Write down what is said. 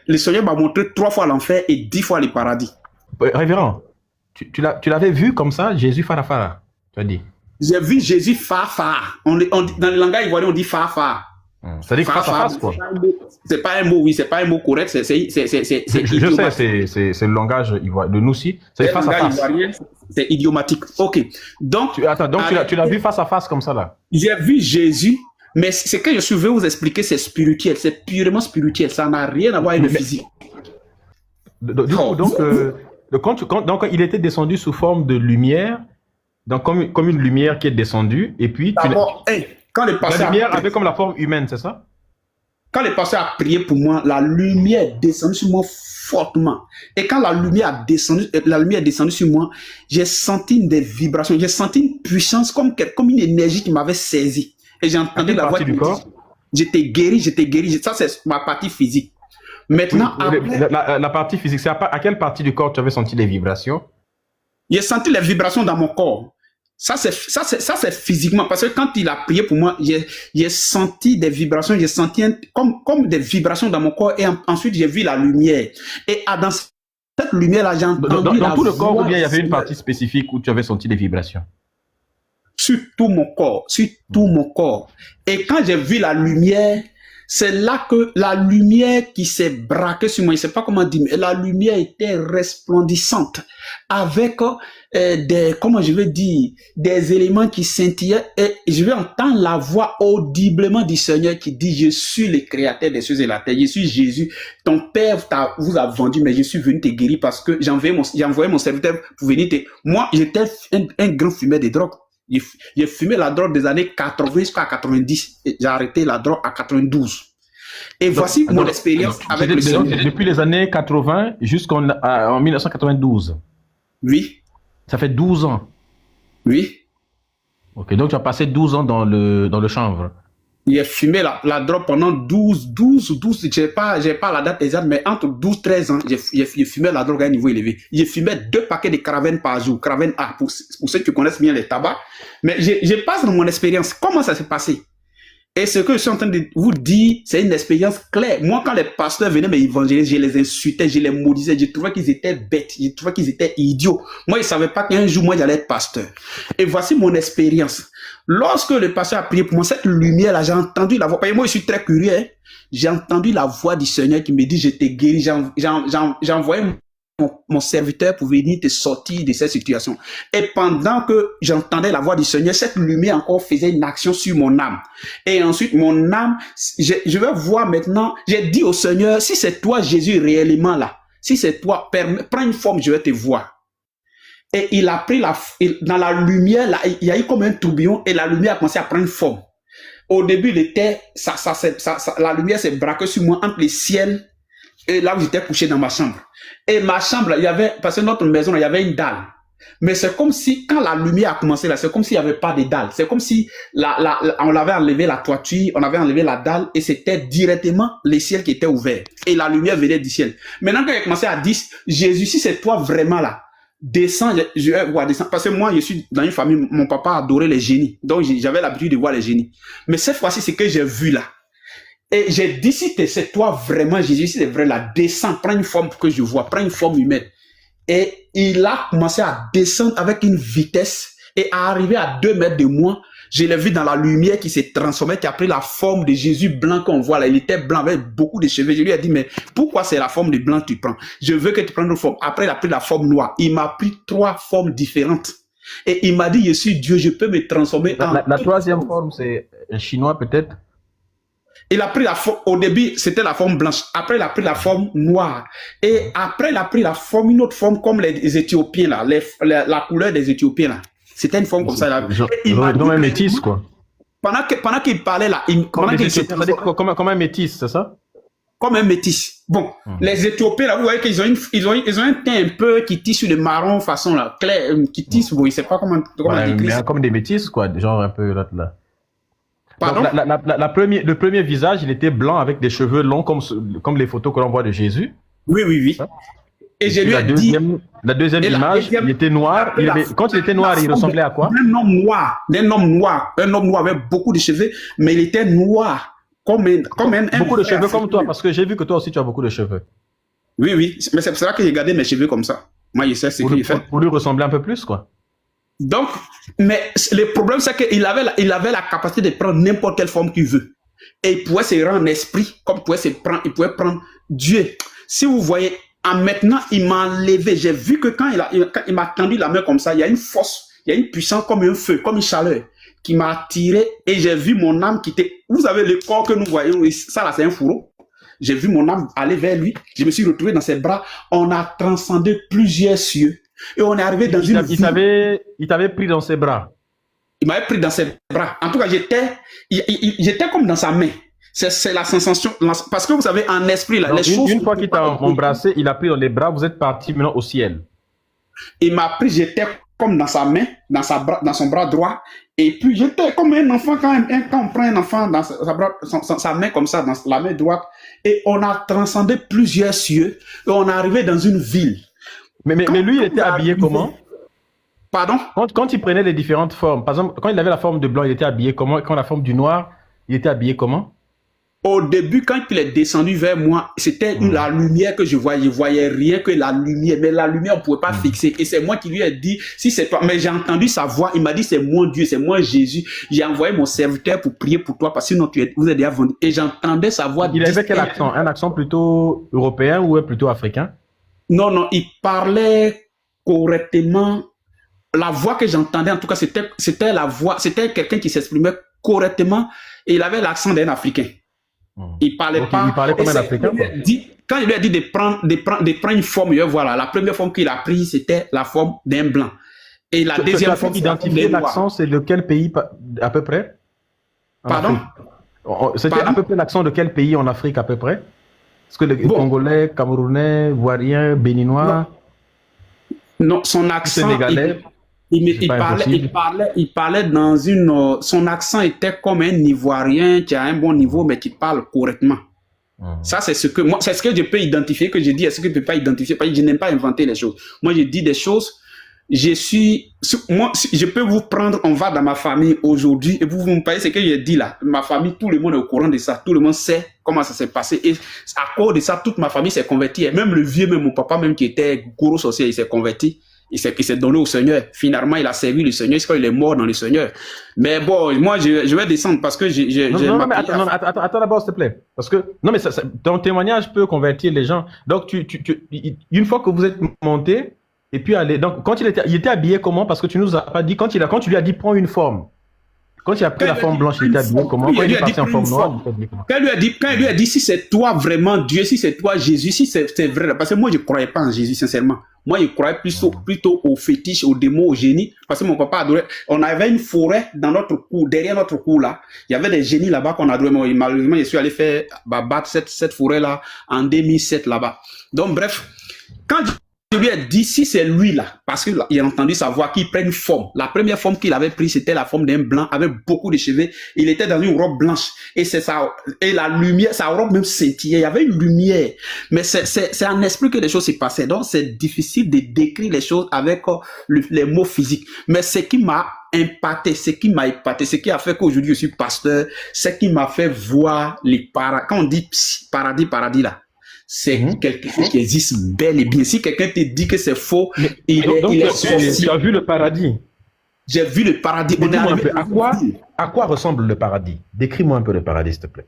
le Seigneur m'a montré 3 fois l'enfer et 10 fois le paradis. Révérend, tu l'avais vu comme ça, Jésus Farafara, tu as dit. J'ai vu Jésus phare. Dans le langage ivoirien, on dit phare. Ça dit face à face, quoi. C'est pas un mot, oui, c'est pas un mot correct. Je sais, c'est le langage ivoirien. De nous aussi, c'est face à face. C'est idiomatique. Ok. Donc, tu l'as vu face à face comme ça, là. J'ai vu Jésus, mais ce que je veux vous expliquer, c'est spirituel. C'est purement spirituel. Ça n'a rien à voir avec le physique. Donc, il était descendu sous forme de lumière, donc comme une lumière qui est descendue, et puis quand le pasteur la lumière avait comme la forme humaine, c'est ça? Quand le pasteur a prié pour moi, la lumière est descendue sur moi fortement. Et quand la lumière est descendue sur moi, j'ai senti des vibrations, j'ai senti une puissance comme une énergie qui m'avait saisi. Et j'ai entendu la voix du corps. J'étais guéri. Ça, c'est ma partie physique. Maintenant, la partie physique, c'est à quelle partie du corps tu avais senti les vibrations? J'ai senti les vibrations dans mon corps. Ça, c'est physiquement. Parce que quand il a prié pour moi, j'ai senti des vibrations, j'ai senti comme des vibrations dans mon corps. Et ensuite, j'ai vu la lumière. Et dans cette lumière-là, j'ai entendu dans tout le corps, ou bien il y avait une partie spécifique où tu avais senti des vibrations? Sur tout mon corps. Et quand j'ai vu la lumière, c'est là que la lumière qui s'est braquée sur moi, je ne sais pas comment dire, mais la lumière était resplendissante avec des éléments qui scintillaient, et je vais entendre la voix audiblement du Seigneur qui dit: je suis le créateur des cieux et de la terre, je suis Jésus, ton père vous a vendu, mais je suis venu te guérir parce que j'ai envoyé mon serviteur pour venir te... Moi, j'étais un grand fumeur de drogue. J'ai fumé la drogue des années 80 jusqu'à 90. J'ai arrêté la drogue à 92. Et voici mon expérience avec le Seigneur. Depuis les années 80 jusqu'en 1992. Oui. Ça fait 12 ans. Oui. Ok, donc tu as passé 12 ans dans le chanvre. J'ai fumé la drogue pendant 12, j'ai pas la date exacte, mais entre 12 et 13 ans, j'ai fumé la drogue à un niveau élevé. J'ai fumé 2 paquets de Craven par jour. Craven A, pour ceux qui connaissent bien les tabacs. Mais je passe dans mon expérience. Comment ça s'est passé? Et ce que je suis en train de vous dire, c'est une expérience claire. Moi, quand les pasteurs venaient m'évangéliser, je les insultais, je les maudisais, je trouvais qu'ils étaient bêtes, je trouvais qu'ils étaient idiots. Moi, ils ne savaient pas qu'un jour, moi, j'allais être pasteur. Et voici mon expérience. Lorsque le pasteur a prié pour moi, cette lumière-là, j'ai entendu la voix. Parce que moi, je suis très curieux. Hein? J'ai entendu la voix du Seigneur qui me dit: je t'ai guéri. J'ai envoyé mon serviteur pour venir te sortir de cette situation. Et pendant que j'entendais la voix du Seigneur, cette lumière encore faisait une action sur mon âme. Et ensuite, mon âme, je vais voir maintenant, j'ai dit au Seigneur: si c'est toi, Jésus, réellement là, si c'est toi, prends une forme, je vais te voir. Et il a pris dans la lumière, là, il y a eu comme un tourbillon et la lumière a commencé à prendre forme. Au début, la lumière s'est braquée sur moi entre le ciel et là où j'étais couché dans ma chambre. Et ma chambre, parce que notre maison, il y avait une dalle. Mais c'est comme si, quand la lumière a commencé là, c'est comme s'il n'y avait pas de dalle. C'est comme si on avait enlevé la toiture, on avait enlevé la dalle et c'était directement le ciel qui était ouvert. Et la lumière venait du ciel. Maintenant, quand il a commencé à dire: Jésus, si c'est toi vraiment là, descends, je vais voir descendre. Parce que moi, je suis dans une famille, mon papa adorait les génies. Donc, j'avais l'habitude de voir les génies. Mais cette fois-ci, c'est que j'ai vu là. Et j'ai dit: si c'est toi vraiment, Jésus, si c'est vrai là, descends, prends une forme pour que je vois, prends une forme humaine. Et il a commencé à descendre avec une vitesse et à arriver à 2 mètres de moi. Je l'ai vu dans la lumière qui s'est transformée, qui a pris la forme de Jésus blanc qu'on voit là. Il était blanc avec beaucoup de cheveux. Je lui ai dit: mais pourquoi c'est la forme de blanc que tu prends? Je veux que tu prennes une forme. Après, il a pris la forme noire. Il m'a pris 3 formes différentes. Et il m'a dit: je suis Dieu, je peux me transformer en... La troisième forme, c'est un chinois peut-être? Il a pris la forme, au début, c'était la forme blanche. Après, il a pris la forme noire. Et après, il a pris une autre forme comme les Éthiopiens, là, la couleur des Éthiopiens, là. C'était une forme comme ça, là. Comme un métis, quoi. Pendant qu'il parlait, là, comme un métis, c'est ça? Comme un métis. Bon, les Éthiopiens, là, vous voyez qu'ils ont un teint un peu qui tisse sur le marron, façon, là, clair, qui tisse, vous ne savez pas comment dire. Comme des métis, quoi, genre un peu là. Pardon? Donc, le premier visage, il était blanc avec des cheveux longs comme les photos que l'on voit de Jésus. Oui. Et je lui ai dit... La deuxième image, il était noir. Quand il était noir, il ressemblait à quoi? Un homme noir avec beaucoup de cheveux, mais il était noir. Beaucoup de frère cheveux comme toi, africain. parce que j'ai vu que toi aussi tu as beaucoup de cheveux. Oui, oui, mais c'est pour ça que j'ai gardé mes cheveux comme ça. Moi, je sais ce qu'il fait. Pour lui ressembler un peu plus, quoi. Donc, mais le problème, c'est qu'il avait, il avait la capacité de prendre n'importe quelle forme qu'il veut. Et il pouvait se rendre en esprit, comme il pouvait prendre Dieu. Si vous voyez, en maintenant, il m'a enlevé. J'ai vu que quand il m'a tendu la main comme ça, il y a une force, il y a une puissance comme un feu, comme une chaleur, qui m'a attiré et j'ai vu mon âme quitter. Vous savez, le corps que nous voyons, ça là, c'est un fourreau. J'ai vu mon âme aller vers lui. Je me suis retrouvé dans ses bras. On a transcendé plusieurs cieux. Et on est arrivé dans une ville. Il t'avait pris dans ses bras. Il m'avait pris dans ses bras. En tout cas, j'étais comme dans sa main. C'est la sensation. Parce que vous savez, en esprit, là, Donc, les choses. une fois qu'il t'a embrassé, il a pris dans les bras, vous êtes parti maintenant au ciel. Il m'a pris, j'étais comme dans sa main, dans son bras droit. Et puis, j'étais comme un enfant quand on prend un enfant dans sa main comme ça, dans la main droite. Et on a transcendé plusieurs cieux. Et on est arrivé dans une ville. Mais lui, il était habillé comment? Pardon? Quand il prenait les différentes formes, par exemple, quand il avait la forme de blanc, il était habillé comment? Quand la forme du noir, il était habillé comment? Au début, quand il est descendu vers moi, c'était la lumière que je voyais. Je voyais rien que la lumière. Mais la lumière, on ne pouvait pas fixer. Et c'est moi qui lui ai dit, si c'est toi. Mais j'ai entendu sa voix. Il m'a dit, c'est moi Dieu, c'est moi Jésus. J'ai envoyé mon serviteur pour prier pour toi parce que sinon vous êtes déjà vendu. Et j'entendais sa voix. Il avait quel accent? Un accent plutôt européen ou plutôt africain? Non, non, il parlait correctement. La voix que j'entendais, en tout cas, c'était la voix, c'était quelqu'un qui s'exprimait correctement et il avait l'accent d'un Africain. Il parlait pas. Il parlait comme un Africain. Quand il lui a dit de prendre une forme, voilà, la première forme qu'il a prise, c'était la forme d'un blanc. Et la deuxième forme, identifier l'accent, c'est de quel pays à peu près? Pardon? C'était à peu près l'accent de quel pays en Afrique à peu près? Est-ce que les Congolais, Camerounais, Ivoiriens, Béninois? Non, son accent. Sénégalais. Il parlait dans une. Son accent était comme un Ivoirien qui a un bon niveau, mais qui parle correctement. Ça, c'est ce que moi, c'est ce que je peux identifier, que je dis, est-ce que je ne peux pas identifier? Parce que je n'aime pas inventer les choses. Moi, je dis des choses. Moi, je peux vous prendre, on va dans ma famille aujourd'hui, et vous me parlez ce que j'ai dit là. Ma famille, tout le monde est au courant de ça. Tout le monde sait comment ça s'est passé. Et à cause de ça, toute ma famille s'est convertie. Et même le vieux, même mon papa, même qui était gourou sorcier, il s'est converti. Il s'est donné au Seigneur. Finalement, il a servi le Seigneur jusqu'à il est mort dans le Seigneur. Mais bon, moi, je vais descendre parce que Non, mais attends d'abord, s'il te plaît. Parce que, non, mais ton témoignage peut convertir les gens. Donc, une fois que vous êtes monté, et puis aller. Donc, quand il était habillé comment? Parce que tu nous as pas dit, quand tu lui as dit prends une forme. Quand il a pris la forme blanche, il était habillé comment? Quand il est passé en forme noire, quand il lui a dit si c'est toi vraiment Dieu, si c'est toi Jésus, si c'est vrai. Parce que moi, je ne croyais pas en Jésus, sincèrement. Moi, je croyais plutôt aux fétiches, aux démons, au génie. Parce que mon papa adorait. On avait une forêt dans notre cour, derrière notre cour là. Il y avait des génies là-bas qu'on adorait. Mais malheureusement, je suis allé battre cette forêt-là en 2007 là-bas. Donc, bref, quand je lui ai dit si c'est lui là, parce qu'il a entendu sa voix qu'il prenne une forme. La première forme qu'il avait prise, c'était la forme d'un blanc avec beaucoup de cheveux. Il était dans une robe blanche et et la lumière, sa robe même scintillait. Il y avait une lumière, mais c'est en esprit que les choses se passaient. Donc c'est difficile de décrire les choses avec les mots physiques. Mais ce qui m'a impacté, ce qui a fait qu'aujourd'hui je suis pasteur, ce qui m'a fait voir les paradis. Quand on dit paradis là. C'est quelque chose qui existe bel et bien. Si quelqu'un te dit que c'est faux, il est sorcier. Tu as vu le paradis? J'ai vu le paradis. À quoi ressemble le paradis? Décris-moi un peu le paradis, s'il te plaît.